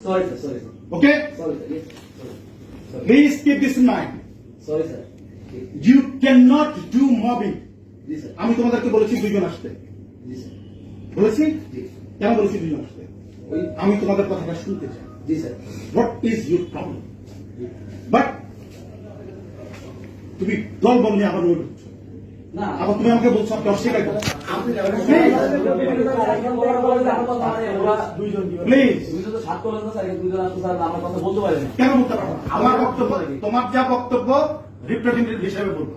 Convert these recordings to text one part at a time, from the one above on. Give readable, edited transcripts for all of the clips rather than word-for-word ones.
Sorry, sir. Sorry, sir. Okay? Sorry, sir. Yes, sir. Sorry. Please keep this in mind. Sorry, sir. You cannot do mobbing. G sir. আমি তোমাদেরকে বলেছি দুইজন আসতে। জি sir. বলেছি? জি। কেন বলেছি দুইজন আসতে? ওই আমি তোমাদের কথাটা শুনতে চাই। জি sir. What is your problem? But তুমি দল বল নিয়ে আবার বলছো। না আবার তুমি আমাকে বলছো আপনি অস্বীকার করছো। আপনি প্লিজ দুইজন তো সাত করলেন না স্যার, দুইজন আসতো স্যার, আমার কথা বলতে পারেন না। কেন বলতে পারো না? আমার বক্তব্য তোমার যা বক্তব্য রিপ্রেজেন্টেটিভ হিসেবে বলবো।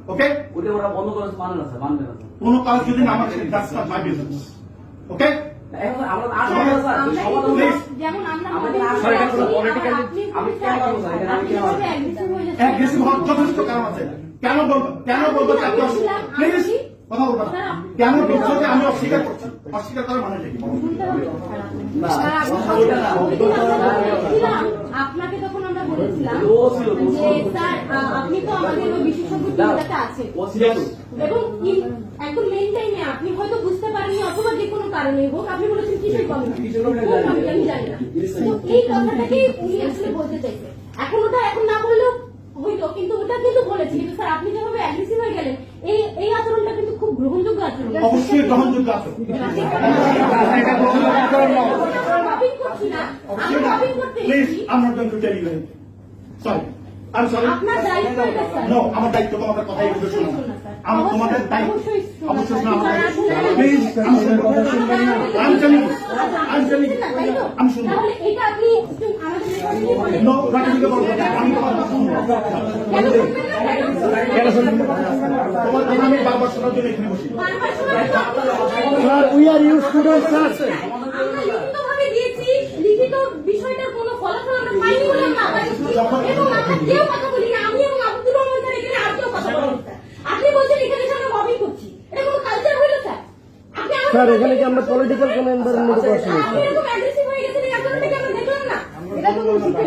ওকে? ওটা ওরা বন্ধ করে মানে না স্যার, মানবে না স্যার। কোনো কাজ যদি না আমার that's not my business. ওকে? এখন আমরা আসলে না স্যার, সমাধান Please. যেমন আমরা Sorry, এটা কোনো politically আমি কেন বলবো স্যার, এখানে আমি কেন বলবো? অ্যাগ্রেসিভ হওয়ার যথেষ্ট কারণ আছে। কেন বলবো যে আপনি প্লিজ কথা বলবো না। কেন বলছো যে আমি অস্বীকার করছি? অস্বীকার করার মানে কি? না, ওটা না। আপনাকে তখন আমরা বলেছিলাম ও ছিল, ও ছিল। যে স্যার আপনি তো আমাদের ওই বিশেষজ্ঞ টিমটাতে আছেন ও ছিল তো। এবং একদম মেইন টাইমে আপনি হয়তো বুঝতে পারেননি অথবা যে কোনো কারণে হোক আপনি বলেছেন কিসের কমিটি আমি জানি না। তো এই কথাটাকে উনি আসলে বলতে চাইছে। এখন না বললেও হইতো, কিন্তু ওটা কিন্তু বলেছি। কিন্তু স্যার আপনি যেভাবে অ্যাগ্রেসিভ হয়ে গেলেন, এই আচরণটা কিন্তু খুব গ্রহণযোগ্য আচরণ। অবশ্যই গ্রহণযোগ্য আছে। মাপিং করছি না, আমি মাপিং করতে প্লিজ এসেছি। I'm not going to tell you anything. Sorry. I'm sorry. আপনার দায়িত্ব এটা স্যার। No, আমার দায়িত্ব তোমাদের কথাই বলতে অবশ্যই শোনো। শোনা, স্যার। আমার তোমাদের দায়িত্ব অবশ্যই শোনা, অবশ্যই স্যার। শোনা আমার দায়িত্ব। স্যার, প্লিজ আমি কথা শুনবেন না। I'm telling you. আমি শুনবো। তাহলে এটা আপনি আমাদের রেকর্ডিংয়ে বলেন। No, রাখিকে বলবো না। আমি তোমার কথা শুনবো। কেন শুনবেন না? কেন শুনবেন না? তোমার কথা আমি বারবার শোনার জন্য এখানে বসি। বারবার শোনার তো আপনার- Sir, we are your students, sir. আমরা লিখিতভাবে দিয়েছি, লিখিত বিষয়টার কোনো ফলাফল আমরা পাইনি বলে আমরা আবার এসেছি। এবং আমরা কেউ কথা বলি না, আমি এবং আব্দুর রহমান স্যার এখানে আর কেউ কথা বলেন না। আপনি বলছেন এখানে এসে আমরা মবিং করছি, এটা কোনো কালচার হইল স্যার? আপনি আমাদের- স্যার এখানে কি আমরা পলিটিক্যাল কোন এনভায়রনমেন্টে বসে আপনি এরকম অ্যাগ্রেসিভ হয়ে গেছেন, এই আচরণটাকে আমরা দেখলাম না।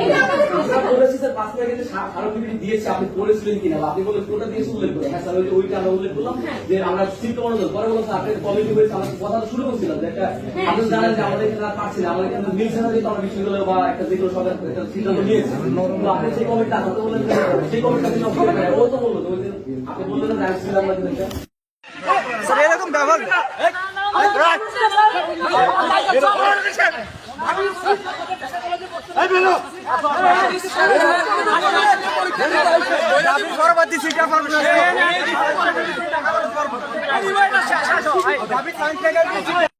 এটা আমাদের আমরা বলেছি স্যার 5 মিনিটে স্মারকলিপি দিয়েছি, আপনি পড়েছিলেন কিনা বা আপনি বললেন কোনটা দিয়েছে উল্লেখ করে। হ্যাঁ স্যার, ওইটা আমরা উল্লেখ করলাম যে আমরা চিন্তা মনোযোগ পরে বললাম স্যার আপনাদের কমিটি হয়েছে, আমরা কথা শুরু করছিলাম যে একটা আপনি জানেন যে আমাদের এখানে আর পারছি না, আমাদের এখানে মিলছে না, যেহেতু আমরা বিশ্ববিদ্যালয় বা একটা যেগুলো সব একটা সিদ্ধান্ত নিয়েছে। তো আপনি সেই কমিটিটা কথা বললেন যে সেই কমিটিটা তিনি অস্বীকার করেন। ও তো বললো তো ওই দিন আপনি বললেন না যে ছিলাম না কিন্তু স্যার এরকম ব্যবহার পরবর্তী সিটা ফরমেশন